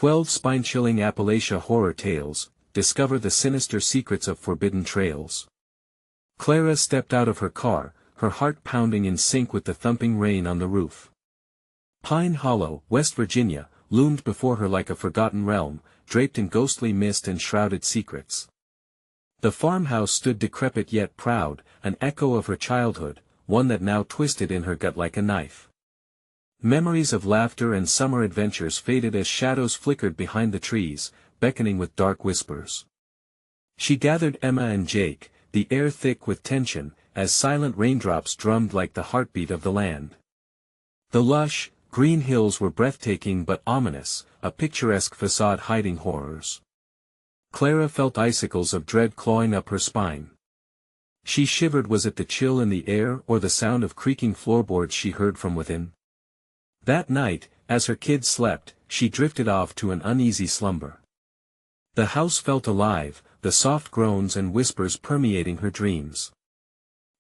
12 spine-chilling Appalachia horror tales, discover the sinister secrets of forbidden trails. Clara stepped out of her car, her heart pounding in sync with the thumping rain on the roof. Pine Hollow, West Virginia, loomed before her like a forgotten realm, draped in ghostly mist and shrouded secrets. The farmhouse stood decrepit yet proud, an echo of her childhood, one that now twisted in her gut like a knife. Memories of laughter and summer adventures faded as shadows flickered behind the trees, beckoning with dark whispers. She gathered Emma and Jake, the air thick with tension, as silent raindrops drummed like the heartbeat of the land. The lush, green hills were breathtaking but ominous, a picturesque facade hiding horrors. Clara felt icicles of dread clawing up her spine. She shivered. Was it the chill in the air or the sound of creaking floorboards she heard from within? That night, as her kids slept, she drifted off to an uneasy slumber. The house felt alive, the soft groans and whispers permeating her dreams.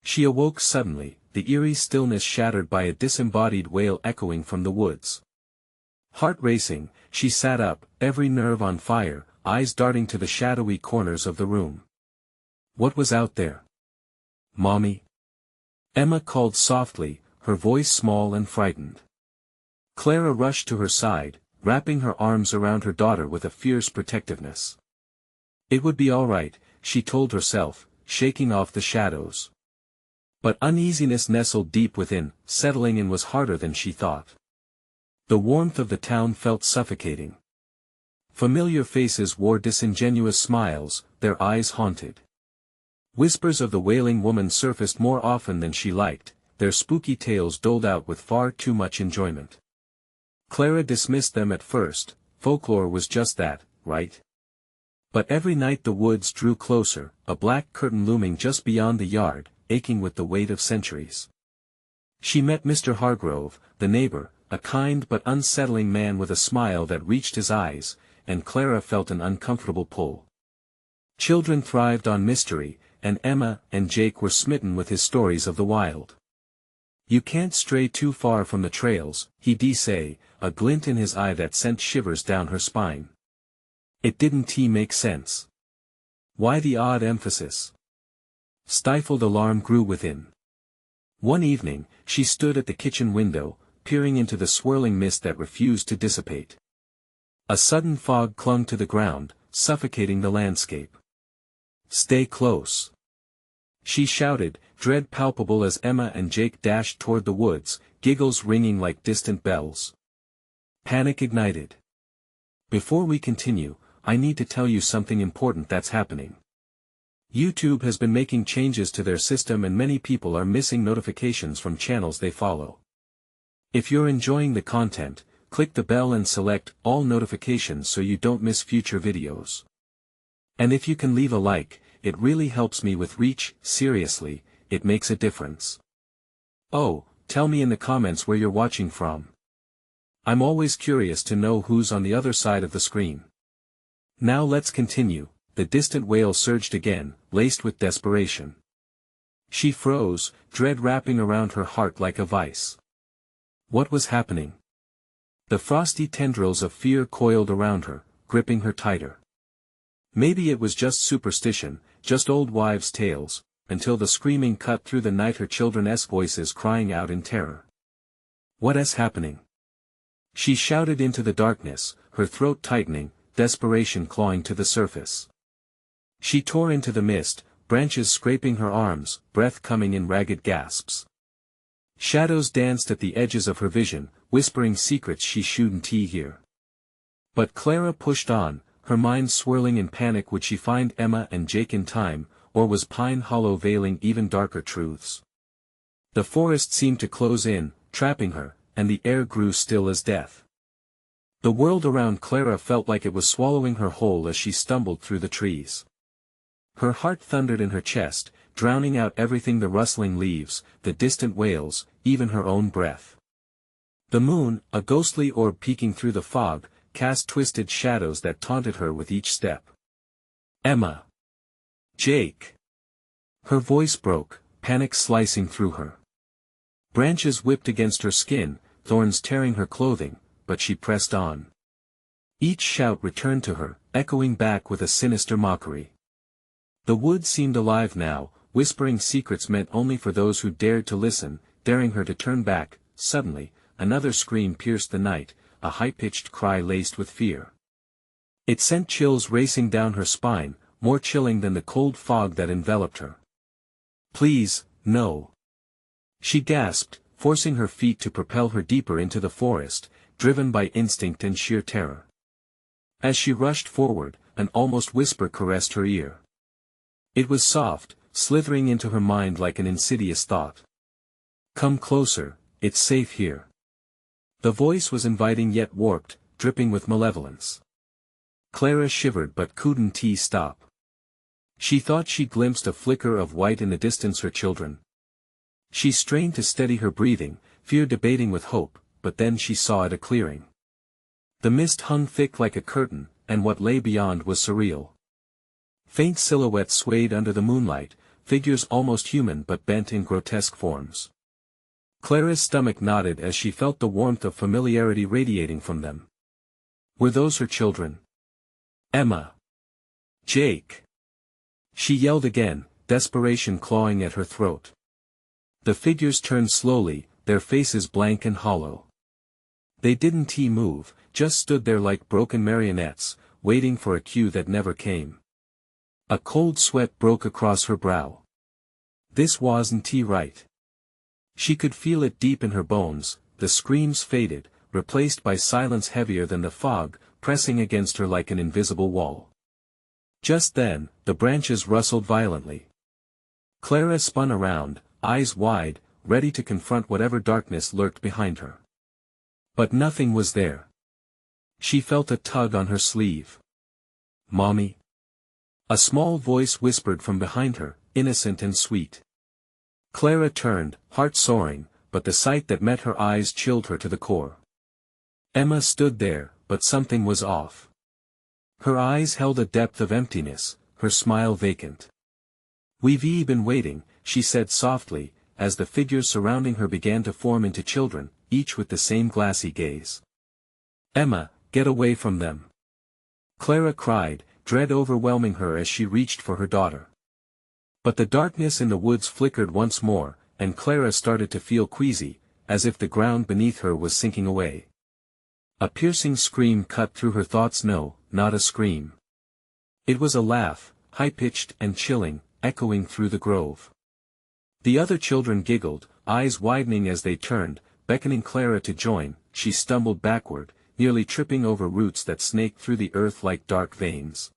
She awoke suddenly, the eerie stillness shattered by a disembodied wail echoing from the woods. Heart racing, she sat up, every nerve on fire, eyes darting to the shadowy corners of the room. What was out there? "Mommy?" Emma called softly, her voice small and frightened. Clara rushed to her side, wrapping her arms around her daughter with a fierce protectiveness. It would be all right, she told herself, shaking off the shadows. But uneasiness nestled deep within, settling in was harder than she thought. The warmth of the town felt suffocating. Familiar faces wore disingenuous smiles, their eyes haunted. Whispers of the wailing woman surfaced more often than she liked, their spooky tales doled out with far too much enjoyment. Clara dismissed them at first, folklore was just that, right? But every night the woods drew closer, a black curtain looming just beyond the yard, aching with the weight of centuries. She met Mr. Hargrove, the neighbor, a kind but unsettling man with a smile that reached his eyes, and Clara felt an uncomfortable pull. Children thrived on mystery, and Emma and Jake were smitten with his stories of the wild. "You can't stray too far from the trails," he'd say, a glint in his eye that sent shivers down her spine. It didn't make sense. Why the odd emphasis? Stifled alarm grew within. One evening, she stood at the kitchen window, peering into the swirling mist that refused to dissipate. A sudden fog clung to the ground, suffocating the landscape. "Stay close!" she shouted, dread palpable as Emma and Jake dashed toward the woods, giggles ringing like distant bells. Panic ignited. "Before we continue, I need to tell you something important that's happening. YouTube has been making changes to their system and many people are missing notifications from channels they follow. If you're enjoying the content, click the bell and select all notifications so you don't miss future videos. And if you can leave a like, it really helps me with reach. Seriously, it makes a difference. Oh, tell me in the comments where you're watching from. I'm always curious to know who's on the other side of the screen. Now let's continue. The distant wail surged again, laced with desperation. She froze, dread wrapping around her heart like a vice. What was happening? The frosty tendrils of fear coiled around her, gripping her tighter. Maybe it was just superstition, just old wives' tales, until the screaming cut through the night, her children's voices crying out in terror. What is happening? She shouted into the darkness, her throat tightening, desperation clawing to the surface. She tore into the mist, branches scraping her arms, breath coming in ragged gasps. Shadows danced at the edges of her vision, whispering secrets she shouldn't hear. But Clara pushed on, her mind swirling in panic. Would she find Emma and Jake in time, or was Pine Hollow veiling even darker truths? The forest seemed to close in, trapping her, and the air grew still as death. The world around Clara felt like it was swallowing her whole as she stumbled through the trees. Her heart thundered in her chest, drowning out everything: the rustling leaves, the distant wails, even her own breath. The moon, a ghostly orb peeking through the fog, cast twisted shadows that taunted her with each step. "Emma! Jake!" Her voice broke, panic slicing through her. Branches whipped against her skin, thorns tearing her clothing, but she pressed on. Each shout returned to her, echoing back with a sinister mockery. The woods seemed alive now, whispering secrets meant only for those who dared to listen, daring her to turn back. Suddenly, another scream pierced the night, a high-pitched cry laced with fear. It sent chills racing down her spine, more chilling than the cold fog that enveloped her. "Please, no!" she gasped, forcing her feet to propel her deeper into the forest, driven by instinct and sheer terror. As she rushed forward, an almost whisper caressed her ear. It was soft, slithering into her mind like an insidious thought. "Come closer, it's safe here." The voice was inviting yet warped, dripping with malevolence. Clara shivered but couldn't stop. She thought she glimpsed a flicker of white in the distance, her children. She strained to steady her breathing, fear debating with hope, but then she saw it a clearing. The mist hung thick like a curtain, and what lay beyond was surreal. Faint silhouettes swayed under the moonlight, figures almost human but bent in grotesque forms. Clara's stomach knotted as she felt the warmth of familiarity radiating from them. Were those her children? Emma. Jake. She yelled again, desperation clawing at her throat. The figures turned slowly, their faces blank and hollow. They didn't move, just stood there like broken marionettes, waiting for a cue that never came. A cold sweat broke across her brow. This wasn't right. She could feel it deep in her bones. The screams faded, replaced by silence heavier than the fog, pressing against her like an invisible wall. Just then, the branches rustled violently. Clara spun around, eyes wide, ready to confront whatever darkness lurked behind her. But nothing was there. She felt a tug on her sleeve. "Mommy?" A small voice whispered from behind her, innocent and sweet. Clara turned, heart soaring, but the sight that met her eyes chilled her to the core. Emma stood there, but something was off. Her eyes held a depth of emptiness, her smile vacant. "We've been waiting," she said softly, as the figures surrounding her began to form into children, each with the same glassy gaze. "Emma, get away from them!" Clara cried, dread overwhelming her as she reached for her daughter. But the darkness in the woods flickered once more, and Clara started to feel queasy, as if the ground beneath her was sinking away. A piercing scream cut through her thoughts. No, not a scream. It was a laugh, high-pitched and chilling, echoing through the grove. The other children giggled, eyes widening as they turned, beckoning Clara to join. She stumbled backward, nearly tripping over roots that snaked through the earth like dark veins.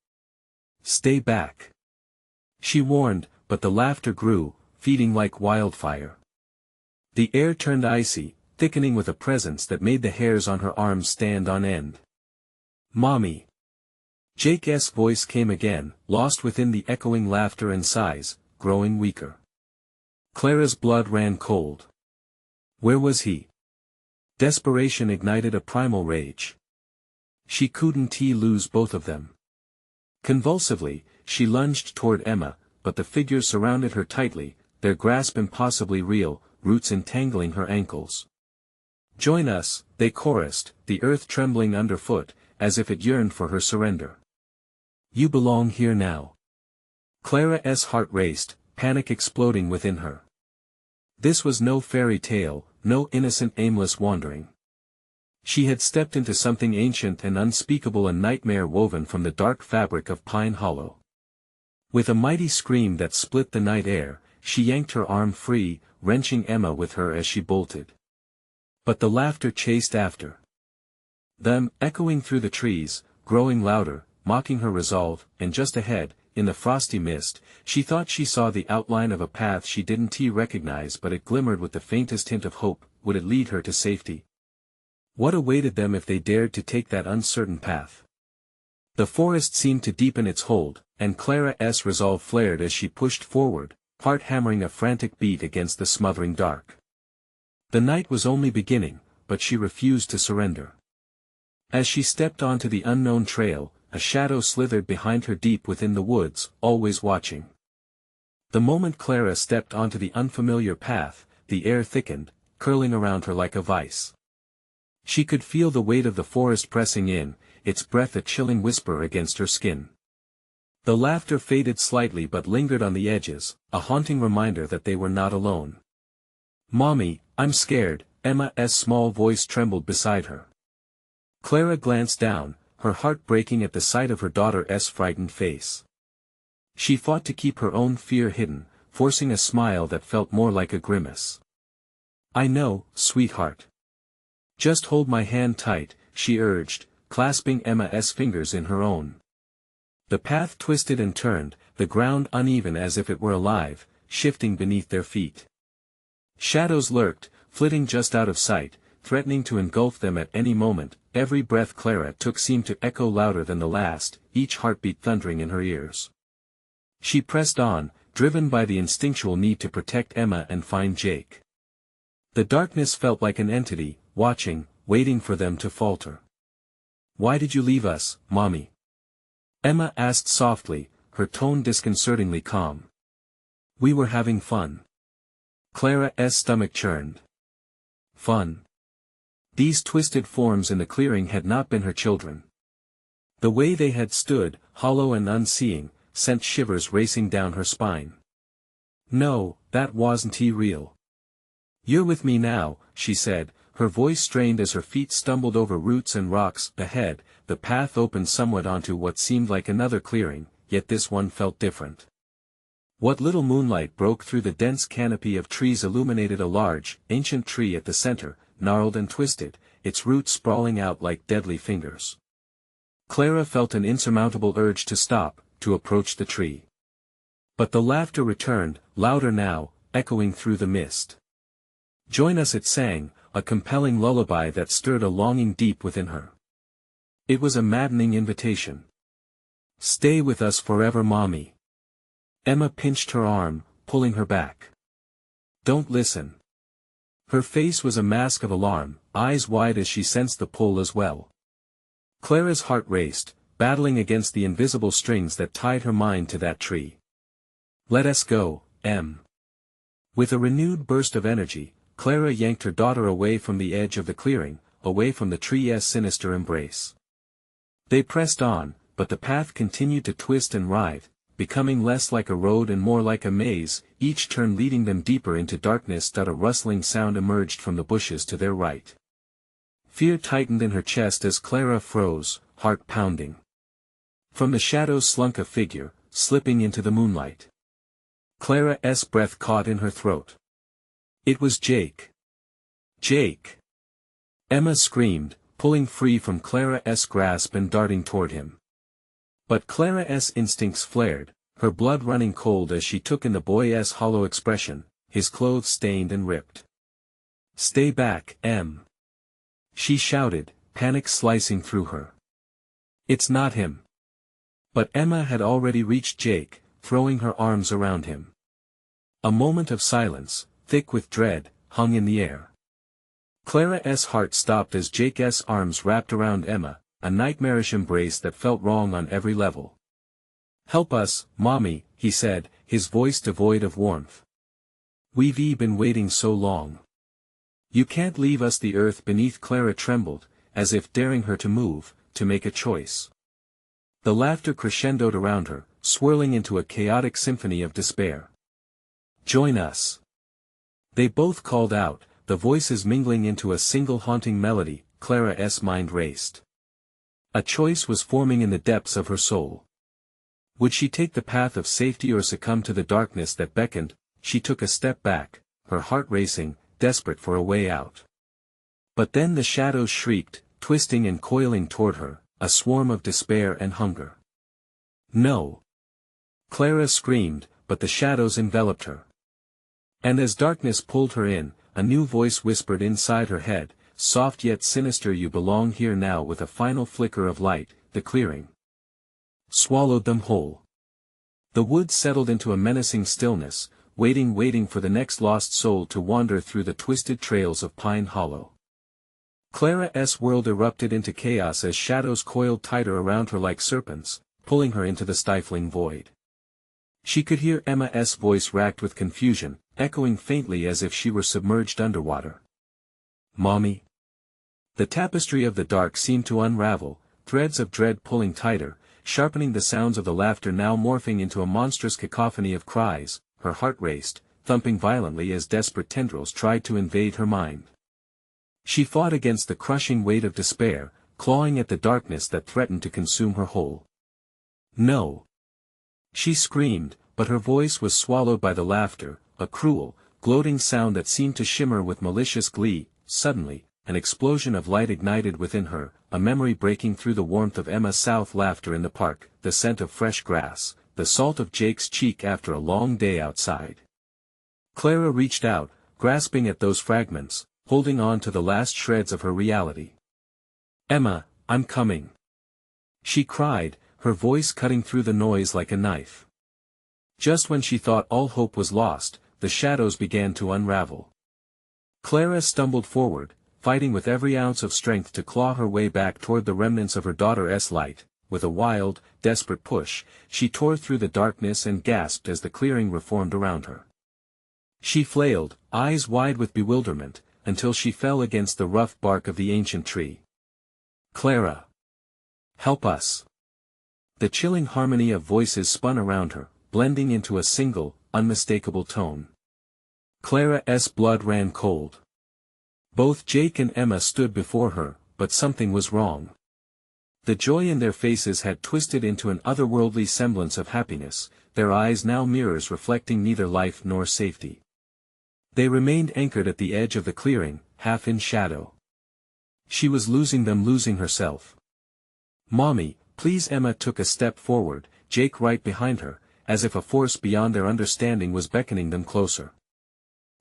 "Stay back," she warned, but the laughter grew, feeding like wildfire. The air turned icy, thickening with a presence that made the hairs on her arms stand on end. "Mommy!" Jake's voice came again, lost within the echoing laughter and sighs, growing weaker. Clara's blood ran cold. Where was he? Desperation ignited a primal rage. She couldn't lose both of them. Convulsively, she lunged toward Emma, but the figures surrounded her tightly, their grasp impossibly real, roots entangling her ankles. "Join us," they chorused, the earth trembling underfoot, as if it yearned for her surrender. "You belong here now." Clara's heart raced, panic exploding within her. This was no fairy tale, no innocent aimless wandering. She had stepped into something ancient and unspeakable, a nightmare woven from the dark fabric of Pine Hollow. With a mighty scream that split the night air, she yanked her arm free, wrenching Emma with her as she bolted. But the laughter chased after them, echoing through the trees, growing louder, mocking her resolve, and just ahead, in the frosty mist, she thought she saw the outline of a path she didn't recognize, but it glimmered with the faintest hint of hope. Would it lead her to safety? What awaited them if they dared to take that uncertain path? The forest seemed to deepen its hold, and Clara's resolve flared as she pushed forward, heart hammering a frantic beat against the smothering dark. The night was only beginning, but she refused to surrender. As she stepped onto the unknown trail, a shadow slithered behind her deep within the woods, always watching. The moment Clara stepped onto the unfamiliar path, the air thickened, curling around her like a vice. She could feel the weight of the forest pressing in, its breath a chilling whisper against her skin. The laughter faded slightly but lingered on the edges, a haunting reminder that they were not alone. "Mommy, I'm scared," Emma's small voice trembled beside her. Clara glanced down, her heart breaking at the sight of her daughter's frightened face. She fought to keep her own fear hidden, forcing a smile that felt more like a grimace. "I know, sweetheart. Just hold my hand tight," she urged, clasping Emma's fingers in her own. The path twisted and turned, the ground uneven as if it were alive, shifting beneath their feet. Shadows lurked, flitting just out of sight, threatening to engulf them at any moment. Every breath Clara took seemed to echo louder than the last, each heartbeat thundering in her ears. She pressed on, driven by the instinctual need to protect Emma and find Jake. The darkness felt like an entity, watching, waiting for them to falter. "Why did you leave us, Mommy?" Emma asked softly, her tone disconcertingly calm. "We were having fun." Clara's stomach churned. Fun. These twisted forms in the clearing had not been her children. The way they had stood, hollow and unseeing, sent shivers racing down her spine. "No, that wasn't real. You're with me now," she said, her voice strained as her feet stumbled over roots and rocks. Ahead, the path opened somewhat onto what seemed like another clearing, yet this one felt different. What little moonlight broke through the dense canopy of trees illuminated a large, ancient tree at the center, gnarled and twisted, its roots sprawling out like deadly fingers. Clara felt an insurmountable urge to stop, to approach the tree. But the laughter returned, louder now, echoing through the mist. "Join us," it sang, a compelling lullaby that stirred a longing deep within her. It was a maddening invitation. "Stay with us forever, Mommy." Emma pinched her arm, pulling her back. "Don't listen." Her face was a mask of alarm, eyes wide as she sensed the pull as well. Clara's heart raced, battling against the invisible strings that tied her mind to that tree. "Let us go, Em." With a renewed burst of energy, Clara yanked her daughter away from the edge of the clearing, away from the tree's sinister embrace. They pressed on, but the path continued to twist and writhe, becoming less like a road and more like a maze, each turn leading them deeper into darkness. A rustling sound emerged from the bushes to their right. Fear tightened in her chest as Clara froze, heart pounding. From the shadows slunk a figure, slipping into the moonlight. Clara's breath caught in her throat. It was Jake. "Jake!" Emma screamed, pulling free from Clara's grasp and darting toward him. But Clara's instincts flared, her blood running cold as she took in the boy's hollow expression, his clothes stained and ripped. "Stay back, Em!" she shouted, panic slicing through her. "It's not him." But Emma had already reached Jake, throwing her arms around him. A moment of silence, thick with dread, hung in the air. Clara's heart stopped as Jake's arms wrapped around Emma, a nightmarish embrace that felt wrong on every level. "Help us, Mommy," he said, his voice devoid of warmth. "We've been waiting so long. You can't leave us." The earth beneath Clara trembled, as if daring her to move, to make a choice. The laughter crescendoed around her, swirling into a chaotic symphony of despair. "Join us." They both called out, the voices mingling into a single haunting melody. Clara's mind raced. A choice was forming in the depths of her soul. Would she take the path of safety or succumb to the darkness that beckoned? She took a step back, her heart racing, desperate for a way out. But then the shadows shrieked, twisting and coiling toward her, a swarm of despair and hunger. "No!" Clara screamed, but the shadows enveloped her. And as darkness pulled her in, a new voice whispered inside her head, soft yet sinister, "You belong here now." With a final flicker of light, the clearing swallowed them whole. The woods settled into a menacing stillness, waiting for the next lost soul to wander through the twisted trails of Pine Hollow. Clara's world erupted into chaos as shadows coiled tighter around her like serpents, pulling her into the stifling void. She could hear Emma's voice racked with confusion, echoing faintly as if she were submerged underwater. "Mommy?" The tapestry of the dark seemed to unravel, threads of dread pulling tighter, sharpening the sounds of the laughter now morphing into a monstrous cacophony of cries. Her heart raced, thumping violently as desperate tendrils tried to invade her mind. She fought against the crushing weight of despair, clawing at the darkness that threatened to consume her whole. No! She screamed, but her voice was swallowed by the laughter, a cruel, gloating sound that seemed to shimmer with malicious glee. Suddenly, an explosion of light ignited within her, a memory breaking through the warmth of Emma South laughter in the park, the scent of fresh grass, the salt of Jake's cheek after a long day outside. Clara reached out, grasping at those fragments, holding on to the last shreds of her reality. "Emma, I'm coming!" she cried, her voice cutting through the noise like a knife. Just when she thought all hope was lost, the shadows began to unravel. Clara stumbled forward, fighting with every ounce of strength to claw her way back toward the remnants of her daughter's light. With a wild, desperate push, she tore through the darkness and gasped as the clearing reformed around her. She flailed, eyes wide with bewilderment, until she fell against the rough bark of the ancient tree. "Clara! Help us!" The chilling harmony of voices spun around her, blending into a single, unmistakable tone. Clara's blood ran cold. Both Jake and Emma stood before her, but something was wrong. The joy in their faces had twisted into an otherworldly semblance of happiness, their eyes now mirrors reflecting neither life nor safety. They remained anchored at the edge of the clearing, half in shadow. She was losing them, losing herself. "Mommy, please!" Emma took a step forward, Jake right behind her, as if a force beyond their understanding was beckoning them closer.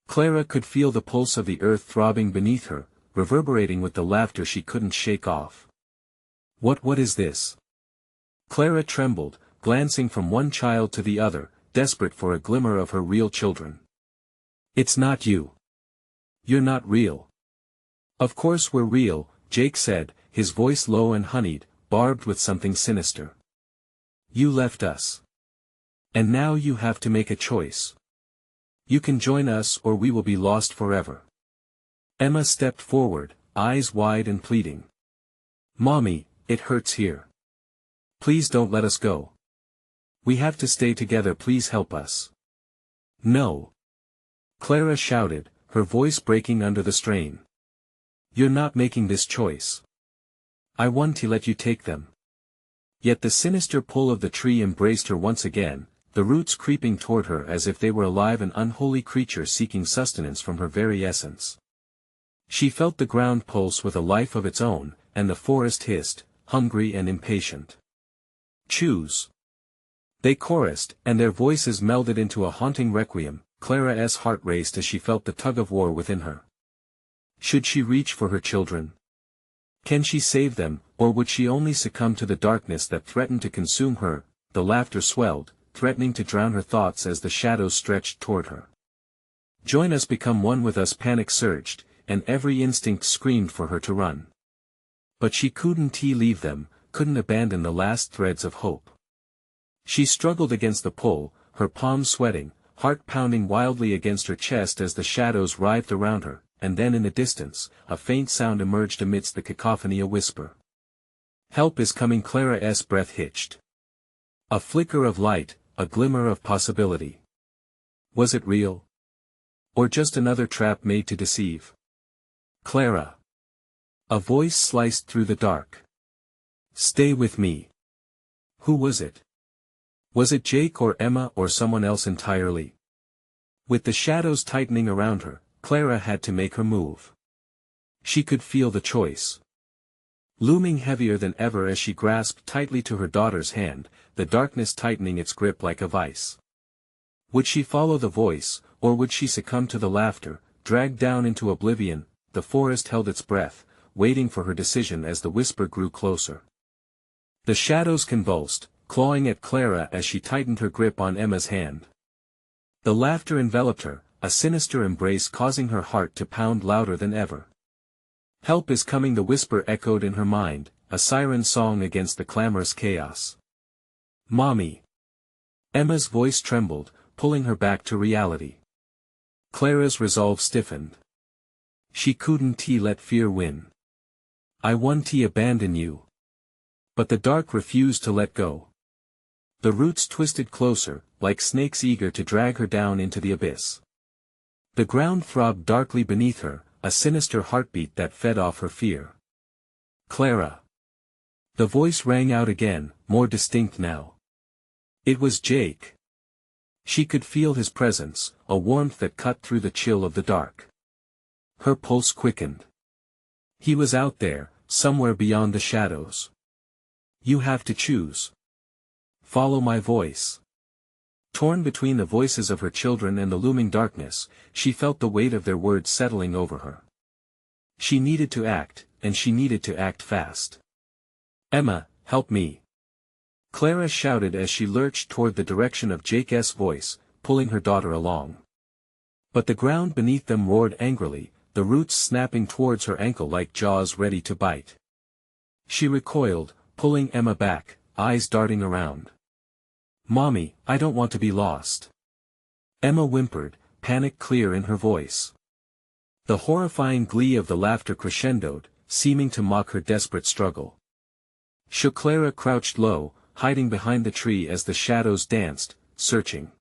Clara could feel the pulse of the earth throbbing beneath her, reverberating with the laughter she couldn't shake off. What is this?" Clara trembled, glancing from one child to the other, desperate for a glimmer of her real children. "It's not you. You're not real." "Of course we're real," Jake said, his voice low and honeyed, barbed with something sinister. "You left us. And now you have to make a choice. You can join us or we will be lost forever." Emma stepped forward, eyes wide and pleading. "Mommy, it hurts here. Please don't let us go. We have to stay together, please help us." "No!" Clara shouted, her voice breaking under the strain. "You're not making this choice. I want to let you take them." Yet the sinister pull of the tree embraced her once again, the roots creeping toward her as if they were alive, an unholy creature seeking sustenance from her very essence. She felt the ground pulse with a life of its own, and the forest hissed, hungry and impatient. "Choose!" they chorused, and their voices melded into a haunting requiem. Clara's heart raced as she felt the tug-of-war within her. Should she reach for her children? Can she save them, or would she only succumb to the darkness that threatened to consume her? The laughter swelled, threatening to drown her thoughts as the shadows stretched toward her. "Join us, become one with us!" Panic surged, and every instinct screamed for her to run. But she couldn't leave them, couldn't abandon the last threads of hope. She struggled against the pull, her palms sweating, heart pounding wildly against her chest as the shadows writhed around her, and then in the distance, a faint sound emerged amidst the cacophony, a whisper. "Help is coming!" Clara's breath hitched. A flicker of light, a glimmer of possibility. Was it real? Or just another trap made to deceive? "Clara!" A voice sliced through the dark. "Stay with me." Who was it? Was it Jake or Emma or someone else entirely? With the shadows tightening around her, Clara had to make her move. She could feel the choice looming heavier than ever as she grasped tightly to her daughter's hand, the darkness tightening its grip like a vice. Would she follow the voice, or would she succumb to the laughter, dragged down into oblivion? The forest held its breath, waiting for her decision as the whisper grew closer. The shadows convulsed, clawing at Clara as she tightened her grip on Emma's hand. The laughter enveloped her, a sinister embrace causing her heart to pound louder than ever. "Help is coming!" the whisper echoed in her mind, a siren song against the clamorous chaos. "Mommy!" Emma's voice trembled, pulling her back to reality. Clara's resolve stiffened. She couldn't let fear win. "I won't abandon you." But the dark refused to let go. The roots twisted closer, like snakes eager to drag her down into the abyss. The ground throbbed darkly beneath her, a sinister heartbeat that fed off her fear. Clara. The voice rang out again, more distinct now. It was Jake. She could feel his presence, a warmth that cut through the chill of the dark. Her pulse quickened. He was out there, somewhere beyond the shadows. You have to choose. Follow my voice. Torn between the voices of her children and the looming darkness, she felt the weight of their words settling over her. She needed to act, and she needed to act fast. Emma, help me. Clara shouted as she lurched toward the direction of Jake's voice, pulling her daughter along. But the ground beneath them roared angrily, the roots snapping towards her ankle like jaws ready to bite. She recoiled, pulling Emma back, eyes darting around. Mommy, I don't want to be lost. Emma whimpered, panic clear in her voice. The horrifying glee of the laughter crescendoed, seeming to mock her desperate struggle. Clara crouched low, hiding behind the tree as the shadows danced, searching.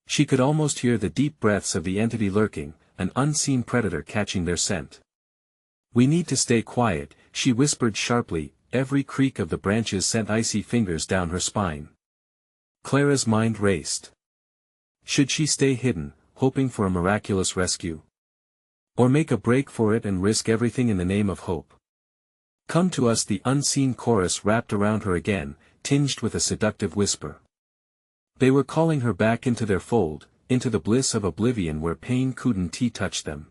She could almost hear the deep breaths of the entity lurking, an unseen predator catching their scent. We need to stay quiet, she whispered sharply, every creak of the branches sent icy fingers down her spine. Clara's mind raced. Should she stay hidden, hoping for a miraculous rescue? Or make a break for it and risk everything in the name of hope? Come to us, the unseen chorus wrapped around her again, tinged with a seductive whisper. They were calling her back into their fold, into the bliss of oblivion where pain couldn't touch them.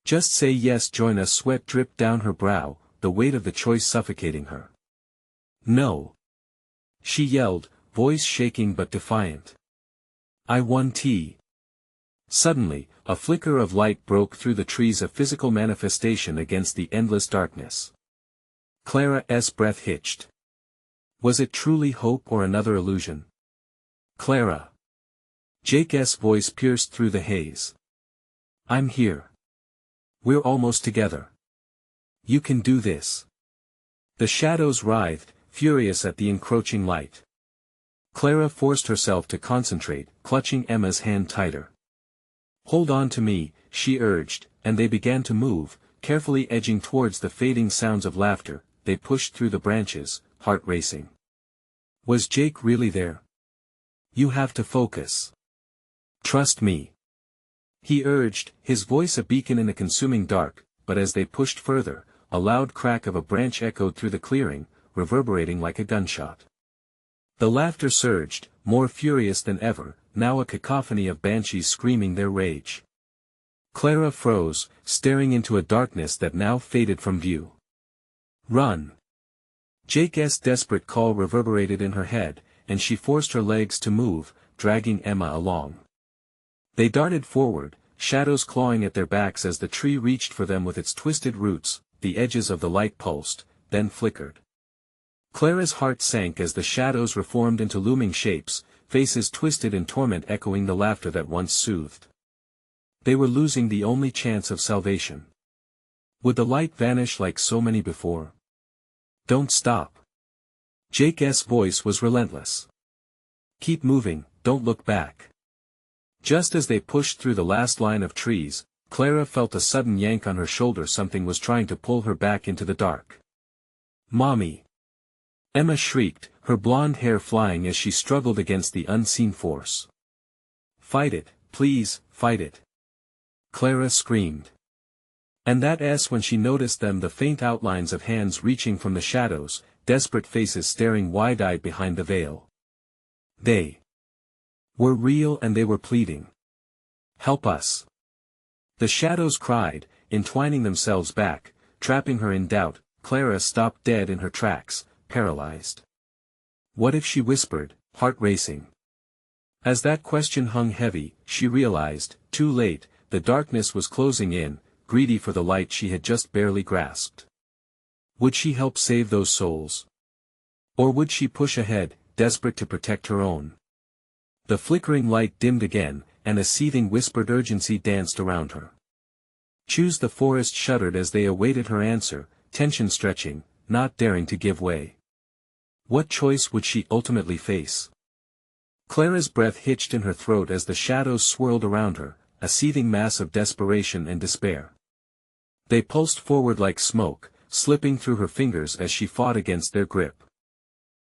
Just say yes, join us. Sweat dripped down her brow, the weight of the choice suffocating her. No. She yelled, voice shaking but defiant. I want tea. Suddenly, a flicker of light broke through the trees, a physical manifestation against the endless darkness. Clara's breath hitched. Was it truly hope or another illusion? Clara. Jake's voice pierced through the haze. I'm here. We're almost together. You can do this. The shadows writhed, furious at the encroaching light. Clara forced herself to concentrate, clutching Emma's hand tighter. Hold on to me, she urged, and they began to move, carefully edging towards the fading sounds of laughter. They pushed through the branches, heart racing. Was Jake really there? You have to focus. Trust me. He urged, his voice a beacon in the consuming dark, but as they pushed further, a loud crack of a branch echoed through the clearing, reverberating like a gunshot. The laughter surged, more furious than ever, now a cacophony of banshees screaming their rage. Clara froze, staring into a darkness that now faded from view. Run! Jake's desperate call reverberated in her head, and she forced her legs to move, dragging Emma along. They darted forward, shadows clawing at their backs as the tree reached for them with its twisted roots. The edges of the light pulsed, then flickered. Clara's heart sank as the shadows reformed into looming shapes, faces twisted in torment echoing the laughter that once soothed. They were losing the only chance of salvation. Would the light vanish like so many before? Don't stop. Jake's voice was relentless. Keep moving, don't look back. Just as they pushed through the last line of trees, Clara felt a sudden yank on her shoulder. Something was trying to pull her back into the dark. Mommy! Emma shrieked, her blonde hair flying as she struggled against the unseen force. Fight it, please, fight it. Clara screamed. And that's when she noticed them, the faint outlines of hands reaching from the shadows, desperate faces staring wide-eyed behind the veil. They were real and they were pleading. Help us. The shadows cried, entwining themselves back, trapping her in doubt. Clara stopped dead in her tracks, paralyzed. What if she whispered, heart racing? As that question hung heavy, she realized, too late, the darkness was closing in, greedy for the light she had just barely grasped. Would she help save those souls? Or would she push ahead, desperate to protect her own? The flickering light dimmed again, and a seething whispered urgency danced around her. Choose. The forest shuddered as they awaited her answer, tension stretching, not daring to give way. What choice would she ultimately face? Clara's breath hitched in her throat as the shadows swirled around her, a seething mass of desperation and despair. They pulsed forward like smoke, slipping through her fingers as she fought against their grip.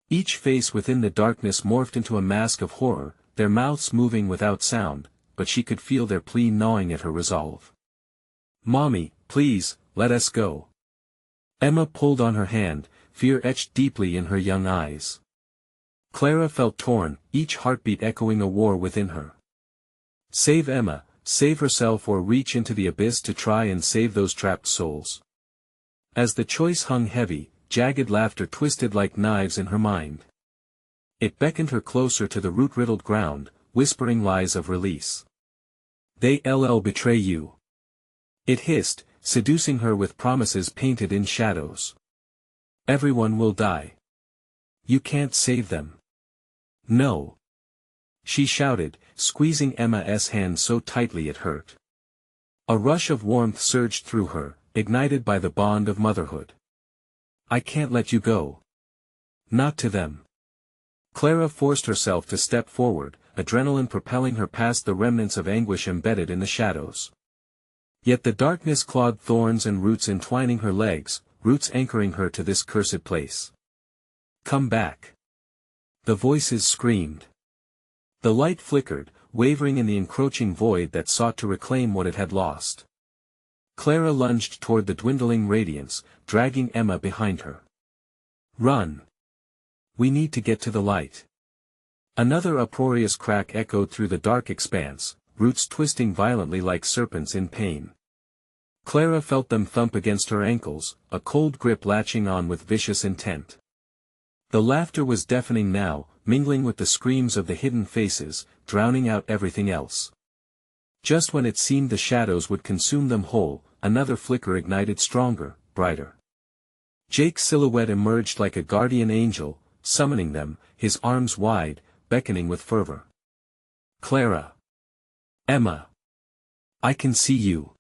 Each face within the darkness morphed into a mask of horror, their mouths moving without sound, but she could feel their plea gnawing at her resolve. "Mommy, please, let us go." Emma pulled on her hand, fear etched deeply in her young eyes. Clara felt torn, each heartbeat echoing a war within her. Save Emma, save herself, or reach into the abyss to try and save those trapped souls. As the choice hung heavy, jagged laughter twisted like knives in her mind. It beckoned her closer to the root-riddled ground, whispering lies of release. "They'll betray you," it hissed, seducing her with promises painted in shadows. "Everyone will die. You can't save them." "No," she shouted, squeezing Emma's hand so tightly it hurt. A rush of warmth surged through her, ignited by the bond of motherhood. "I can't let you go. Not to them." Clara forced herself to step forward, adrenaline propelling her past the remnants of anguish embedded in the shadows. Yet the darkness clawed thorns and roots entwining her legs, roots anchoring her to this cursed place. "Come back!" the voices screamed. The light flickered, wavering in the encroaching void that sought to reclaim what it had lost. Clara lunged toward the dwindling radiance, dragging Emma behind her. "Run! We need to get to the light." Another uproarious crack echoed through the dark expanse, roots twisting violently like serpents in pain. Clara felt them thump against her ankles, a cold grip latching on with vicious intent. The laughter was deafening now, mingling with the screams of the hidden faces, drowning out everything else. Just when it seemed the shadows would consume them whole, another flicker ignited stronger, brighter. Jake's silhouette emerged like a guardian angel, summoning them, his arms wide, beckoning with fervor. "Clara! Emma! I can see you.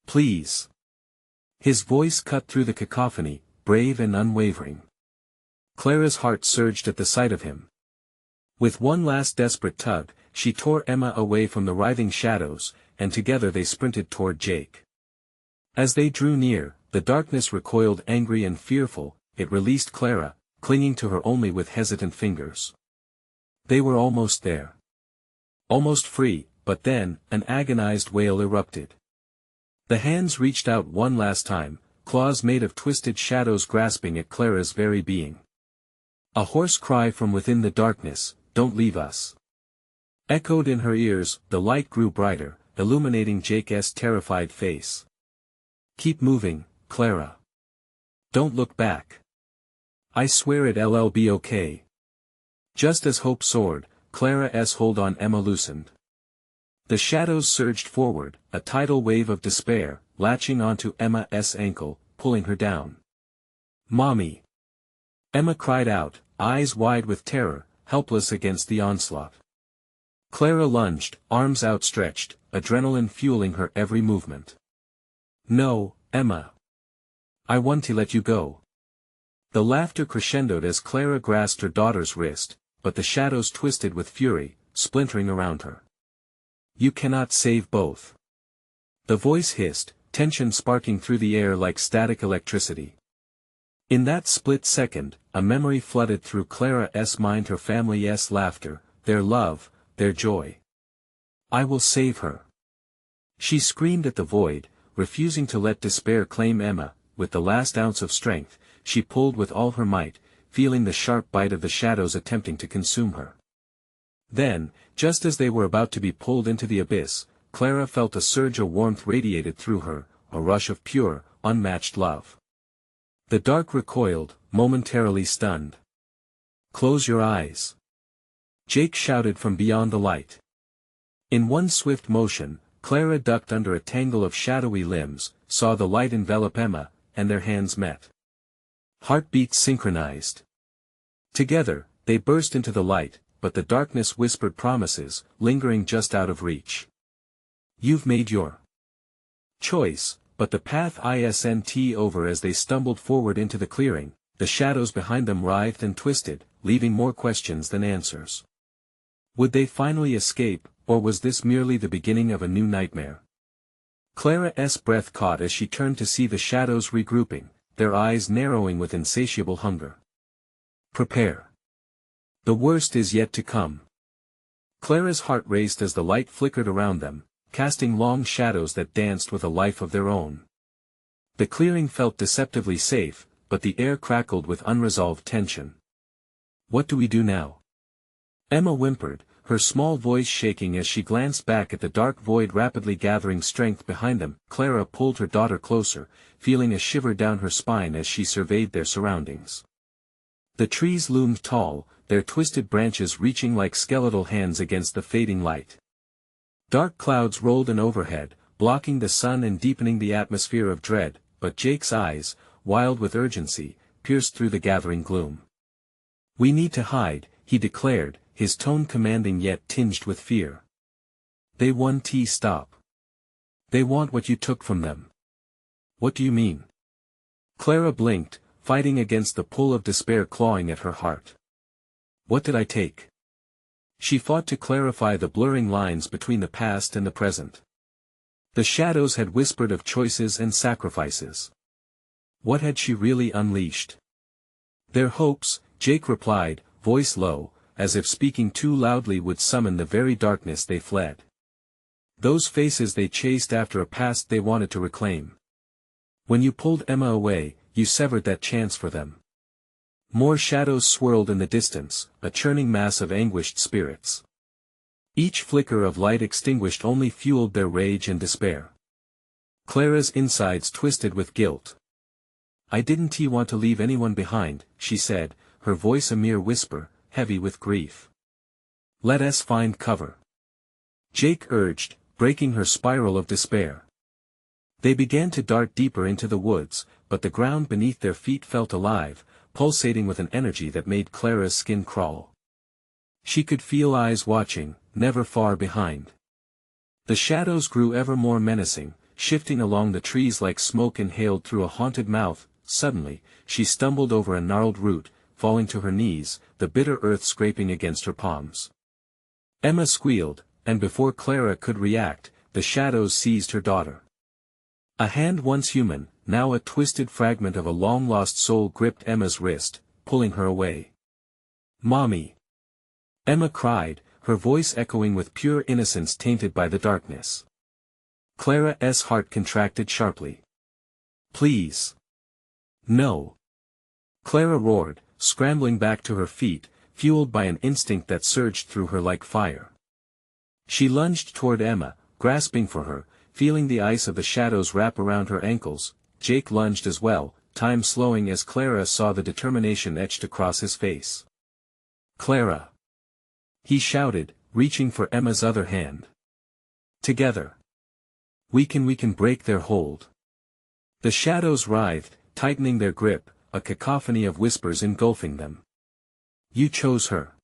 Please!" His voice cut through the cacophony, brave and unwavering. Clara's heart surged at the sight of him. With one last desperate tug, she tore Emma away from the writhing shadows, and together they sprinted toward Jake. As they drew near, the darkness recoiled angry and fearful, it released Clara, clinging to her only with hesitant fingers. They were almost there. Almost free, but then, an agonized wail erupted. The hands reached out one last time, claws made of twisted shadows grasping at Clara's very being. A hoarse cry from within the darkness, "Don't leave us!" echoed in her ears. The light grew brighter, illuminating Jake's terrified face. "Keep moving, Clara. Don't look back. I swear it'll be okay." Just as hope soared, Clara's hold on Emma loosened. The shadows surged forward, a tidal wave of despair, latching onto Emma's ankle, pulling her down. "Mommy!" Emma cried out, eyes wide with terror, helpless against the onslaught. Clara lunged, arms outstretched, adrenaline fueling her every movement. "No, Emma. I want to let you go." The laughter crescendoed as Clara grasped her daughter's wrist, but the shadows twisted with fury, splintering around her. "You cannot save both." The voice hissed, tension sparking through the air like static electricity. In that split second, a memory flooded through Clara's mind, her family's laughter, their love, their joy. "I will save her." She screamed at the void, refusing to let despair claim Emma. With the last ounce of strength, she pulled with all her might, feeling the sharp bite of the shadows attempting to consume her. Then, just as they were about to be pulled into the abyss, Clara felt a surge of warmth radiated through her, a rush of pure, unmatched love. The dark recoiled, momentarily stunned. "Close your eyes!" Jake shouted from beyond the light. In one swift motion, Clara ducked under a tangle of shadowy limbs, saw the light envelop Emma, and their hands met. Heartbeats synchronized. Together, they burst into the light, but the darkness whispered promises, lingering just out of reach. "You've made your choice," but the path isn't over. As they stumbled forward into the clearing, the shadows behind them writhed and twisted, leaving more questions than answers. Would they finally escape, or was this merely the beginning of a new nightmare? Clara's breath caught as she turned to see the shadows regrouping, their eyes narrowing with insatiable hunger. Prepare. The worst is yet to come. Clara's heart raced as the light flickered around them, casting long shadows that danced with a life of their own. The clearing felt deceptively safe, but the air crackled with unresolved tension. What do we do now? Emma whimpered, her small voice shaking as she glanced back at the dark void rapidly gathering strength behind them. Clara pulled her daughter closer, feeling a shiver down her spine as she surveyed their surroundings. The trees loomed tall, their twisted branches reaching like skeletal hands against the fading light. Dark clouds rolled in overhead, blocking the sun and deepening the atmosphere of dread, but Jake's eyes, wild with urgency, pierced through the gathering gloom. We need to hide, he declared, his tone commanding yet tinged with fear. They want to stop. They want what you took from them. What do you mean? Clara blinked, fighting against the pull of despair clawing at her heart. What did I take? She fought to clarify the blurring lines between the past and the present. The shadows had whispered of choices and sacrifices. What had she really unleashed? Their hopes, Jake replied, voice low, as if speaking too loudly would summon the very darkness they fled. Those faces they chased after a past they wanted to reclaim. When you pulled Emma away, you severed that chance for them. More shadows swirled in the distance, a churning mass of anguished spirits. Each flicker of light extinguished only fueled their rage and despair. Clara's insides twisted with guilt. I didn't want to leave anyone behind, she said, her voice a mere whisper, heavy with grief. Let us find cover. Jake urged, breaking her spiral of despair. They began to dart deeper into the woods, but the ground beneath their feet felt alive, pulsating with an energy that made Clara's skin crawl. She could feel eyes watching, never far behind. The shadows grew ever more menacing, shifting along the trees like smoke inhaled through a haunted mouth. Suddenly, she stumbled over a gnarled root, falling to her knees, the bitter earth scraping against her palms. Emma squealed, and before Clara could react, the shadows seized her daughter. A hand once human, now a twisted fragment of a long-lost soul gripped Emma's wrist, pulling her away. Mommy! Emma cried, her voice echoing with pure innocence tainted by the darkness. Clara's heart contracted sharply. Please! No! Clara roared, scrambling back to her feet, fueled by an instinct that surged through her like fire. She lunged toward Emma, grasping for her, feeling the ice of the shadows wrap around her ankles. Jake lunged as well, time slowing as Clara saw the determination etched across his face. Clara! He shouted, reaching for Emma's other hand. Together! We can break their hold. The shadows writhed, tightening their grip, a cacophony of whispers engulfing them. You chose her.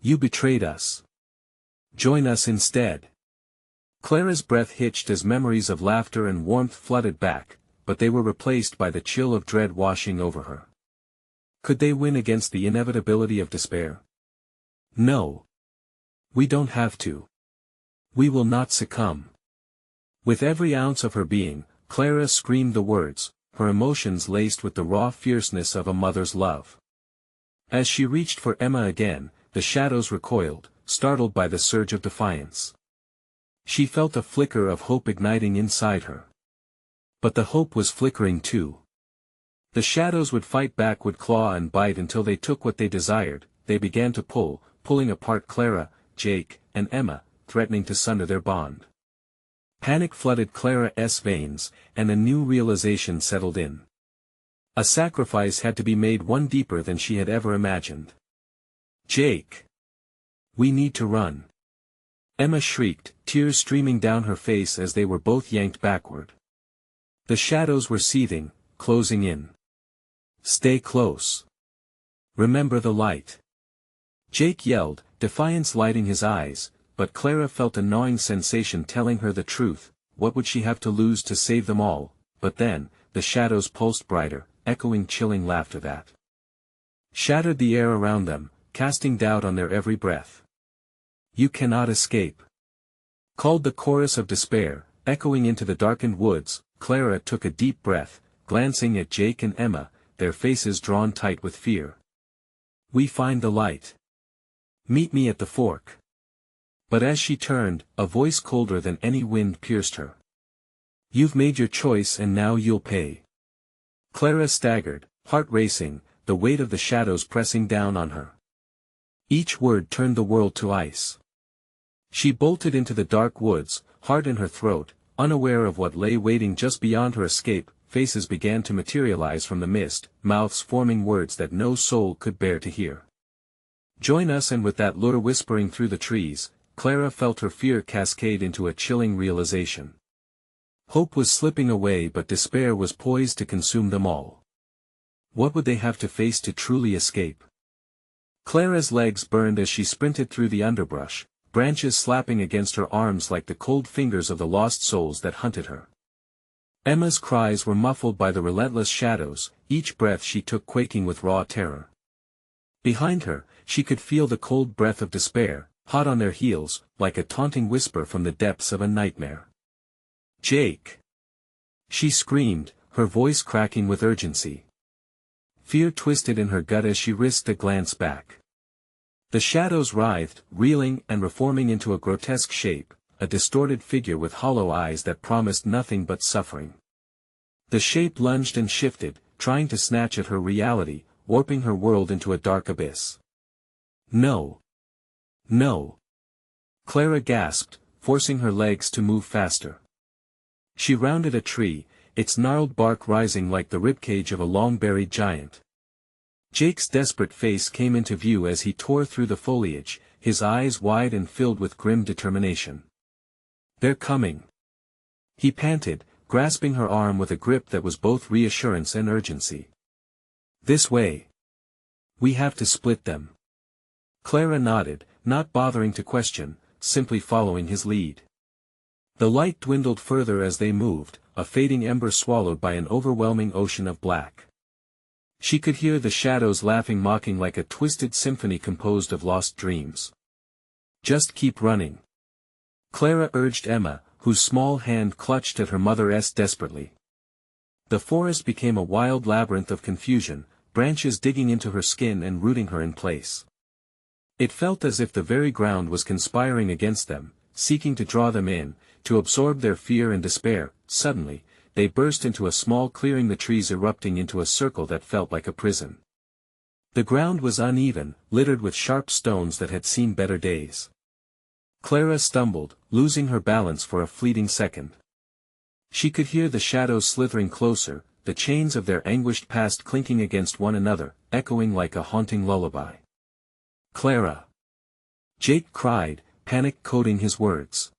You betrayed us. Join us instead. Clara's breath hitched as memories of laughter and warmth flooded back, but they were replaced by the chill of dread washing over her. Could they win against the inevitability of despair? No. We don't have to. We will not succumb. With every ounce of her being, Clara screamed the words, her emotions laced with the raw fierceness of a mother's love. As she reached for Emma again, the shadows recoiled, startled by the surge of defiance. She felt a flicker of hope igniting inside her. But the hope was flickering too. The shadows would fight back, would claw and bite until they took what they desired. They began to pulling apart Clara, Jake, and Emma, threatening to sunder their bond. Panic flooded Clara's veins, and a new realization settled in. A sacrifice had to be made, one deeper than she had ever imagined. Jake! We need to run. Emma shrieked, tears streaming down her face as they were both yanked backward. The shadows were seething, closing in. Stay close. Remember the light. Jake yelled, defiance lighting his eyes, but Clara felt a gnawing sensation telling her the truth. What would she have to lose to save them all? But then, the shadows pulsed brighter, echoing chilling laughter that shattered the air around them, casting doubt on their every breath. "You cannot escape," called the chorus of despair, echoing into the darkened woods. Clara took a deep breath, glancing at Jake and Emma, their faces drawn tight with fear. "We find the light. Meet me at the fork." But as she turned, a voice colder than any wind pierced her. "You've made your choice and now you'll pay." Clara staggered, heart racing, the weight of the shadows pressing down on her. Each word turned the world to ice. She bolted into the dark woods, heart in her throat, unaware of what lay waiting just beyond her escape. Faces began to materialize from the mist, mouths forming words that no soul could bear to hear. "Join us," and with that lure whispering through the trees, Clara felt her fear cascade into a chilling realization. Hope was slipping away, but despair was poised to consume them all. What would they have to face to truly escape? Clara's legs burned as she sprinted through the underbrush, branches slapping against her arms like the cold fingers of the lost souls that hunted her. Emma's cries were muffled by the relentless shadows, each breath she took quaking with raw terror. Behind her, she could feel the cold breath of despair, hot on their heels, like a taunting whisper from the depths of a nightmare. "Jake!" she screamed, her voice cracking with urgency. Fear twisted in her gut as she risked a glance back. The shadows writhed, reeling and reforming into a grotesque shape, a distorted figure with hollow eyes that promised nothing but suffering. The shape lunged and shifted, trying to snatch at her reality, warping her world into a dark abyss. "No! No!" Clara gasped, forcing her legs to move faster. She rounded a tree, its gnarled bark rising like the ribcage of a long-buried giant. Jake's desperate face came into view as he tore through the foliage, his eyes wide and filled with grim determination. "They're coming!" he panted, grasping her arm with a grip that was both reassurance and urgency. "This way! We have to split them." Clara nodded, not bothering to question, simply following his lead. The light dwindled further as they moved, a fading ember swallowed by an overwhelming ocean of black. She could hear the shadows laughing, mocking like a twisted symphony composed of lost dreams. "Just keep running," Clara urged Emma, whose small hand clutched at her mother's desperately. The forest became a wild labyrinth of confusion, branches digging into her skin and rooting her in place. It felt as if the very ground was conspiring against them, seeking to draw them in, to absorb their fear and despair. Suddenly, they burst into a small clearing, the trees erupting into a circle that felt like a prison. The ground was uneven, littered with sharp stones that had seen better days. Clara stumbled, losing her balance for a fleeting second. She could hear the shadows slithering closer, the chains of their anguished past clinking against one another, echoing like a haunting lullaby. "Clara!" Jake cried, panic coating his words.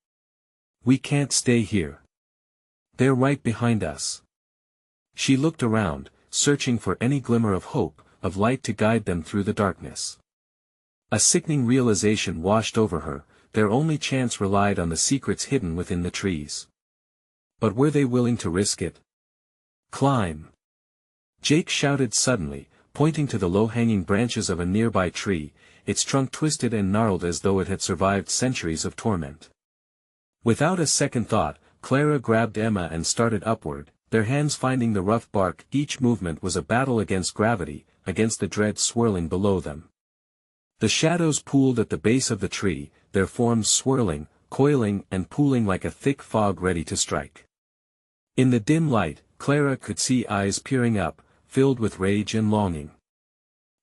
"We can't stay here. They're right behind us." She looked around, searching for any glimmer of hope, of light to guide them through the darkness. A sickening realization washed over her, their only chance relied on the secrets hidden within the trees. But were they willing to risk it? "Climb!" Jake shouted suddenly, pointing to the low-hanging branches of a nearby tree, its trunk twisted and gnarled as though it had survived centuries of torment. Without a second thought, Clara grabbed Emma and started upward, their hands finding the rough bark. Each movement was a battle against gravity, against the dread swirling below them. The shadows pooled at the base of the tree, their forms swirling, coiling and pooling like a thick fog ready to strike. In the dim light, Clara could see eyes peering up, filled with rage and longing.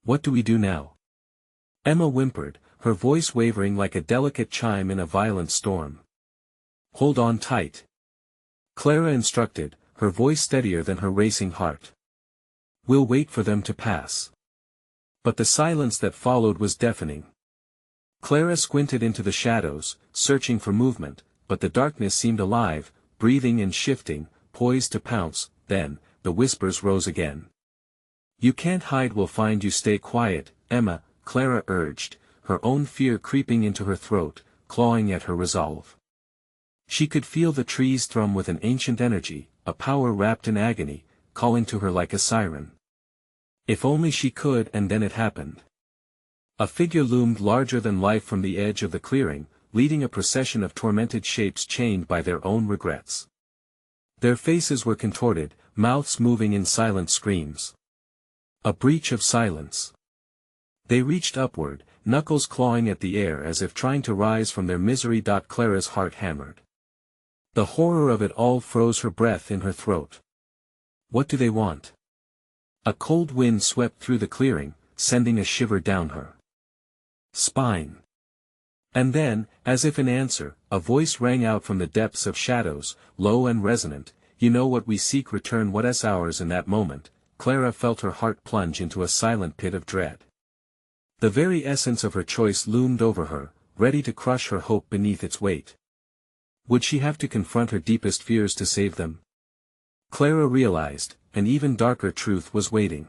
"What do we do now?" Emma whimpered, her voice wavering like a delicate chime in a violent storm. "Hold on tight," Clara instructed, her voice steadier than her racing heart. "We'll wait for them to pass." But the silence that followed was deafening. Clara squinted into the shadows, searching for movement, but the darkness seemed alive, breathing and shifting, poised to pounce. Then, the whispers rose again. "You can't hide, we'll find you. Stay quiet, Emma," Clara urged, her own fear creeping into her throat, clawing at her resolve. She could feel the trees thrum with an ancient energy, a power wrapped in agony, calling to her like a siren. If only she could, and then it happened. A figure loomed larger than life from the edge of the clearing, leading a procession of tormented shapes chained by their own regrets. Their faces were contorted, mouths moving in silent screams. A breach of silence. They reached upward, knuckles clawing at the air as if trying to rise from their misery. Clara's heart hammered. The horror of it all froze her breath in her throat. What do they want? A cold wind swept through the clearing, sending a shiver down her spine. And then, as if in answer, a voice rang out from the depths of shadows, low and resonant, "You know what we seek, return what's ours." In that moment, Clara felt her heart plunge into a silent pit of dread. The very essence of her choice loomed over her, ready to crush her hope beneath its weight. Would she have to confront her deepest fears to save them? Clara realized, an even darker truth was waiting.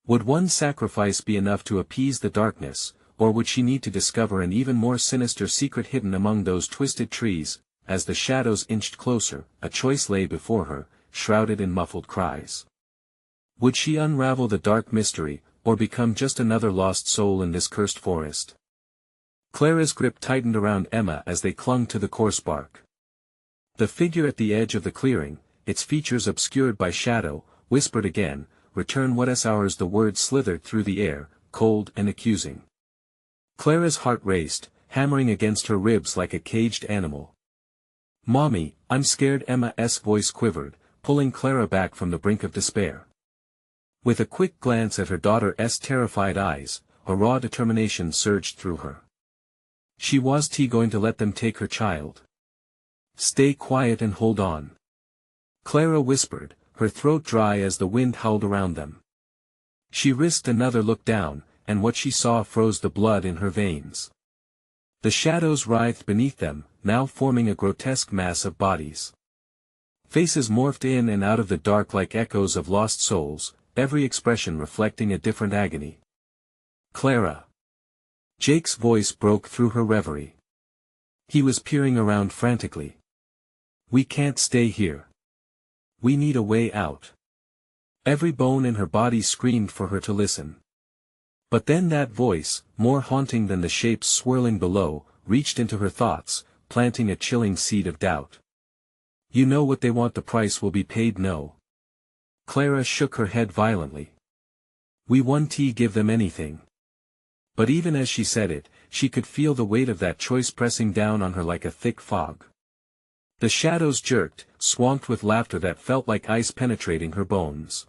Would one sacrifice be enough to appease the darkness, or would she need to discover an even more sinister secret hidden among those twisted trees? As the shadows inched closer, a choice lay before her, shrouded in muffled cries. Would she unravel the dark mystery, or become just another lost soul in this cursed forest? Clara's grip tightened around Emma as they clung to the coarse bark. The figure at the edge of the clearing, its features obscured by shadow, whispered again, "Return what's ours." The words slithered through the air, cold and accusing. Clara's heart raced, hammering against her ribs like a caged animal. "Mommy, I'm scared." Emma's voice quivered, pulling Clara back from the brink of despair. With a quick glance at her daughter's terrified eyes, a raw determination surged through her. She was going to let them take her child. "Stay quiet and hold on," Clara whispered, her throat dry as the wind howled around them. She risked another look down, and what she saw froze the blood in her veins. The shadows writhed beneath them, now forming a grotesque mass of bodies. Faces morphed in and out of the dark like echoes of lost souls, every expression reflecting a different agony. "Clara!" Jake's voice broke through her reverie. He was peering around frantically. "We can't stay here. We need a way out." Every bone in her body screamed for her to listen. But then that voice, more haunting than the shapes swirling below, reached into her thoughts, planting a chilling seed of doubt. "You know what they want, the price will be paid." "No." Clara shook her head violently. "We won't give them anything." But even as she said it, she could feel the weight of that choice pressing down on her like a thick fog. The shadows jerked, swamped with laughter that felt like ice penetrating her bones.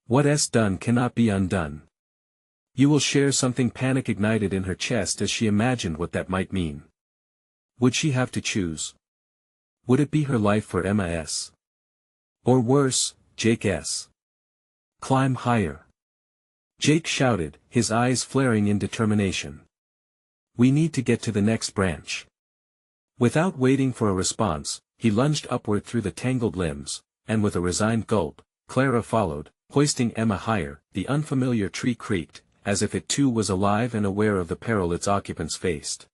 "What's done cannot be undone. You will share something." Panic ignited in her chest as she imagined what that might mean. Would she have to choose? Would it be her life for Emma's? Or worse, Jake's? "Climb higher!" Jake shouted, his eyes flaring in determination. "We need to get to the next branch." Without waiting for a response, he lunged upward through the tangled limbs, and with a resigned gulp, Clara followed, hoisting Emma higher. The unfamiliar tree creaked, as if it too was alive and aware of the peril its occupants faced.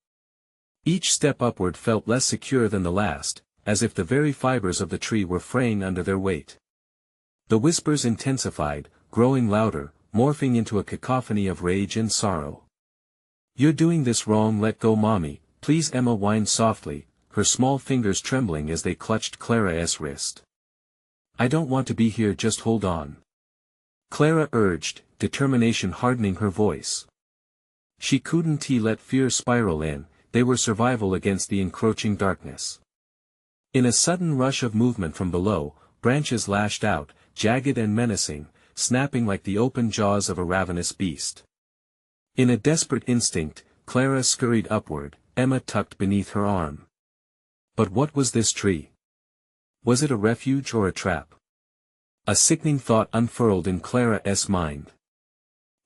Each step upward felt less secure than the last, as if the very fibers of the tree were fraying under their weight. The whispers intensified, growing louder, morphing into a cacophony of rage and sorrow. "You're doing this wrong, let go, Mommy, please." Emma whined softly, her small fingers trembling as they clutched Clara's wrist. "I don't want to be here, just hold on," Clara urged, determination hardening her voice. She couldn't let fear spiral in, they were survival against the encroaching darkness. In a sudden rush of movement from below, branches lashed out, jagged and menacing, snapping like the open jaws of a ravenous beast. In a desperate instinct, Clara scurried upward, Emma tucked beneath her arm. But what was this tree? Was it a refuge or a trap? A sickening thought unfurled in Clara's mind.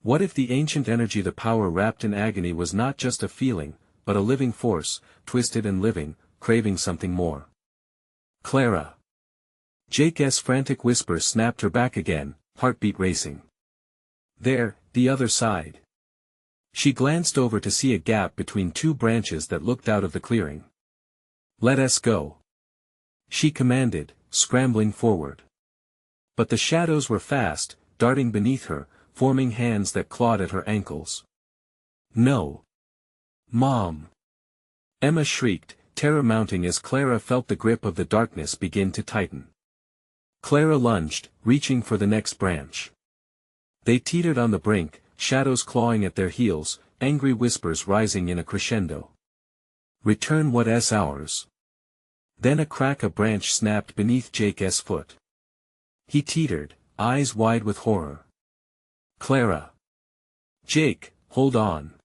What if the ancient energy, the power wrapped in agony, was not just a feeling, but a living force, twisted and living, craving something more? "Clara!" Jake's frantic whisper snapped her back again, heartbeat racing. "There, the other side." She glanced over to see a gap between two branches that looked out of the clearing. "Let us go," she commanded, scrambling forward. But the shadows were fast, darting beneath her, forming hands that clawed at her ankles. "No! Mom!" Emma shrieked, terror mounting as Clara felt the grip of the darkness begin to tighten. Clara lunged, reaching for the next branch. They teetered on the brink, shadows clawing at their heels, angry whispers rising in a crescendo. "Return what's ours." Then a crack a branch snapped beneath Jake's foot. He teetered, eyes wide with horror. "Clara!" "Jake, hold on!"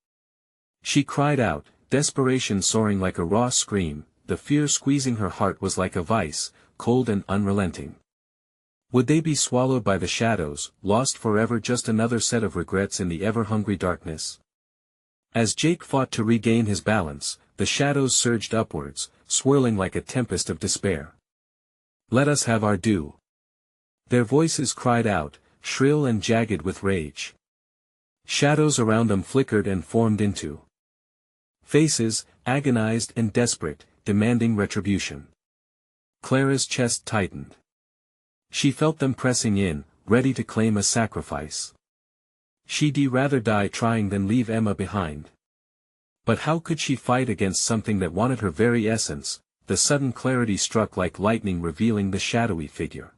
She cried out, desperation soaring like a raw scream. The fear squeezing her heart was like a vice, cold and unrelenting. Would they be swallowed by the shadows, lost forever, just another set of regrets in the ever-hungry darkness? As Jake fought to regain his balance, the shadows surged upwards, swirling like a tempest of despair. "Let us have our due." Their voices cried out, shrill and jagged with rage. Shadows around them flickered and formed into faces, agonized and desperate, demanding retribution. Clara's chest tightened. She felt them pressing in, ready to claim a sacrifice. She'd rather die trying than leave Emma behind. But how could she fight against something that wanted her very essence? The sudden clarity struck like lightning, revealing the shadowy figure.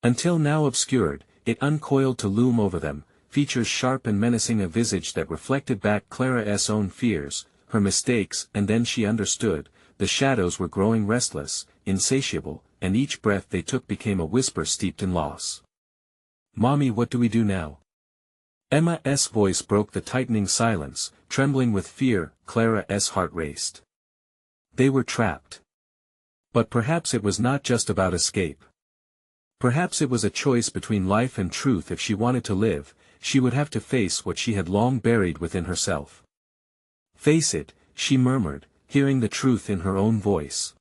Until now obscured, it uncoiled to loom over them, features sharp and menacing, a visage that reflected back Clara's own fears, her mistakes, and then she understood. The shadows were growing restless, insatiable, and each breath they took became a whisper steeped in loss. "Mommy, what do we do now?" Emma's voice broke the tightening silence, trembling with fear. Clara's heart raced. They were trapped. But perhaps it was not just about escape. Perhaps it was a choice between life and truth. If she wanted to live, she would have to face what she had long buried within herself. "Face it," she murmured, hearing the truth in her own voice.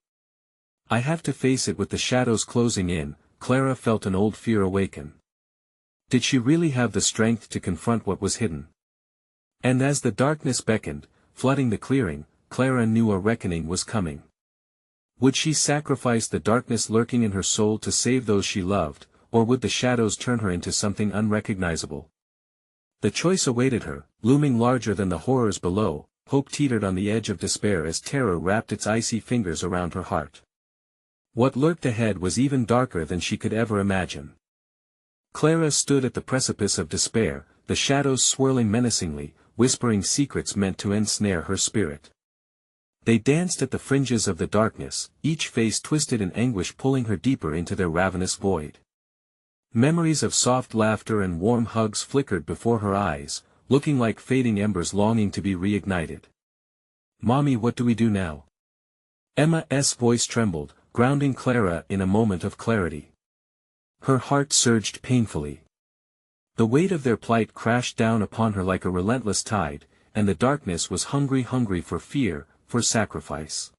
"I have to face it." With the shadows closing in, Clara felt an old fear awaken. Did she really have the strength to confront what was hidden? And as the darkness beckoned, flooding the clearing, Clara knew a reckoning was coming. Would she sacrifice the darkness lurking in her soul to save those she loved, or would the shadows turn her into something unrecognizable? The choice awaited her, looming larger than the horrors below. Hope teetered on the edge of despair as terror wrapped its icy fingers around her heart. What lurked ahead was even darker than she could ever imagine. Clara stood at the precipice of despair, the shadows swirling menacingly, whispering secrets meant to ensnare her spirit. They danced at the fringes of the darkness, each face twisted in anguish, pulling her deeper into their ravenous void. Memories of soft laughter and warm hugs flickered before her eyes, looking like fading embers longing to be reignited. "Mommy, what do we do now?" Emma's voice trembled, grounding Clara in a moment of clarity. Her heart surged painfully. The weight of their plight crashed down upon her like a relentless tide, and the darkness was hungry for fear, for sacrifice.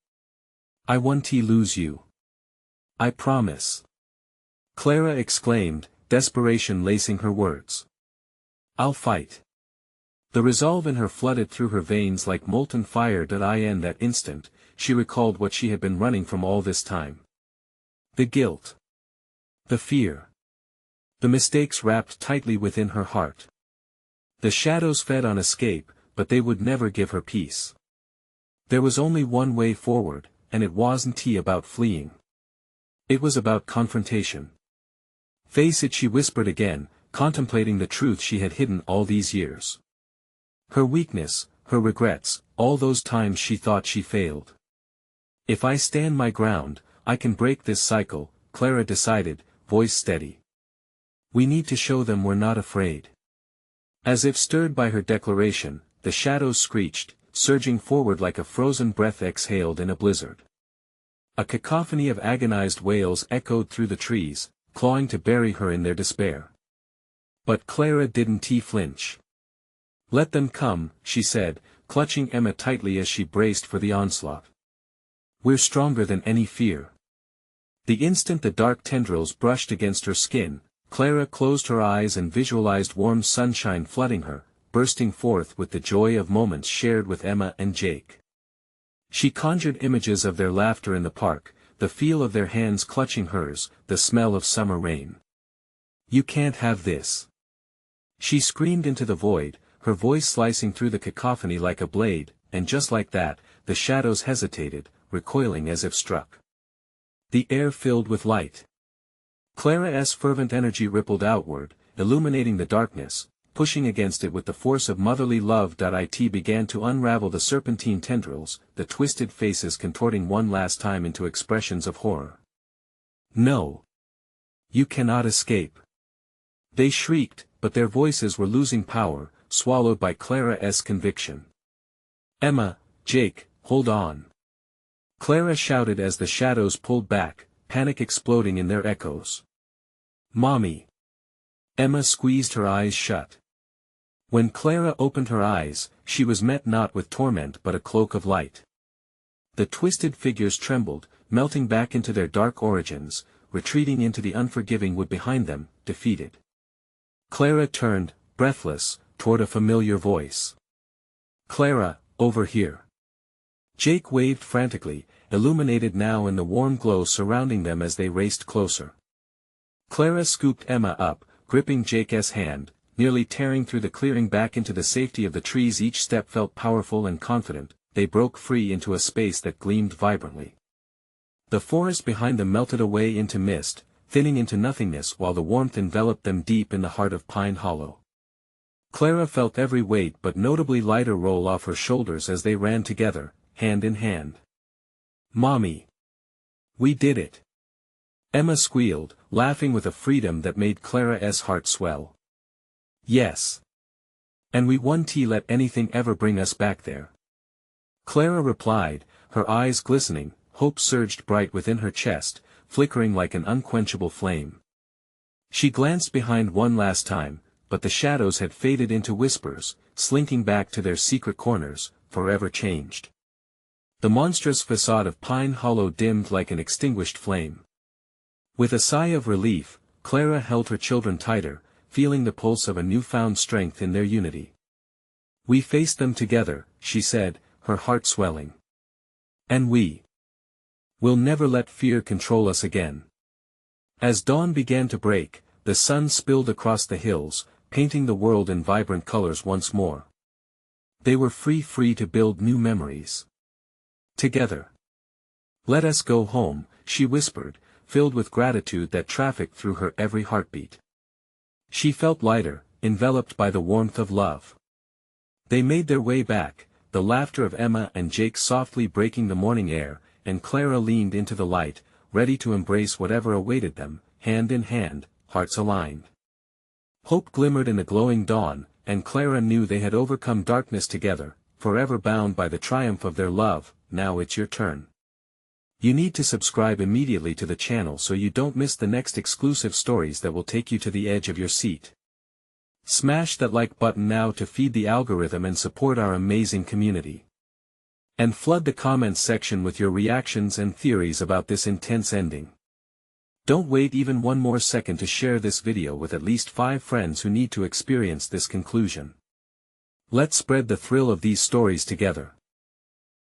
"I won't lose you. I promise," Clara exclaimed, desperation lacing her words. "I'll fight." The resolve in her flooded through her veins like molten fire. In that instant, she recalled what she had been running from all this time. The guilt. The fear. The mistakes wrapped tightly within her heart. The shadows fed on escape, but they would never give her peace. There was only one way forward, and it wasn't about fleeing. It was about confrontation. "Face it," she whispered again, contemplating the truth she had hidden all these years. Her weakness, her regrets, all those times she thought she failed. "If I stand my ground, I can break this cycle," Clara decided, voice steady. "We need to show them we're not afraid." As if stirred by her declaration, the shadows screeched, surging forward like a frozen breath exhaled in a blizzard. A cacophony of agonized wails echoed through the trees, clawing to bury her in their despair. But Clara didn't flinch. "Let them come," she said, clutching Emma tightly as she braced for the onslaught. "We're stronger than any fear." The instant the dark tendrils brushed against her skin, Clara closed her eyes and visualized warm sunshine flooding her, bursting forth with the joy of moments shared with Emma and Jake. She conjured images of their laughter in the park, the feel of their hands clutching hers, the smell of summer rain. You can't have this. She screamed into the void, her voice slicing through the cacophony like a blade, and just like that, the shadows hesitated, recoiling as if struck. The air filled with light. Clara's fervent energy rippled outward, illuminating the darkness, pushing against it with the force of motherly love. It began to unravel the serpentine tendrils, the twisted faces contorting one last time into expressions of horror. No. You cannot escape. They shrieked, but their voices were losing power, swallowed by Clara's conviction. Emma, Jake, hold on. Clara shouted as the shadows pulled back, panic exploding in their echoes. Mommy. Emma squeezed her eyes shut. When Clara opened her eyes, she was met not with torment but a cloak of light. The twisted figures trembled, melting back into their dark origins, retreating into the unforgiving wood behind them, defeated. Clara turned, breathless, toward a familiar voice. Clara, over here. Jake waved frantically, illuminated now in the warm glow surrounding them as they raced closer. Clara scooped Emma up, gripping Jake's hand, nearly tearing through the clearing back into the safety of the trees. Each step felt powerful and confident. They broke free into a space that gleamed vibrantly. The forest behind them melted away into mist, thinning into nothingness while the warmth enveloped them deep in the heart of Pine Hollow. Clara felt every weight but notably lighter roll off her shoulders as they ran together, hand in hand. Mommy. We did it. Emma squealed, laughing with a freedom that made Clara's heart swell. Yes. And we won. Let anything ever bring us back there. Clara replied, her eyes glistening, hope surged bright within her chest, flickering like an unquenchable flame. She glanced behind one last time, but the shadows had faded into whispers, slinking back to their secret corners, forever changed. The monstrous facade of Pine Hollow dimmed like an extinguished flame. With a sigh of relief, Clara held her children tighter, feeling the pulse of a newfound strength in their unity. We faced them together, she said, her heart swelling. And we'll never let fear control us again. As dawn began to break, the sun spilled across the hills, painting the world in vibrant colors once more. They were free to build new memories. Together. Let us go home, she whispered, filled with gratitude that trafficked through her every heartbeat. She felt lighter, enveloped by the warmth of love. They made their way back, the laughter of Emma and Jake softly breaking the morning air, and Clara leaned into the light, ready to embrace whatever awaited them, hand in hand, hearts aligned. Hope glimmered in the glowing dawn, and Clara knew they had overcome darkness together, forever bound by the triumph of their love. Now it's your turn. You need to subscribe immediately to the channel so you don't miss the next exclusive stories that will take you to the edge of your seat. Smash that like button now to feed the algorithm and support our amazing community. And flood the comments section with your reactions and theories about this intense ending. Don't wait even one more second to share this video with at least 5 friends who need to experience this conclusion. Let's spread the thrill of these stories together.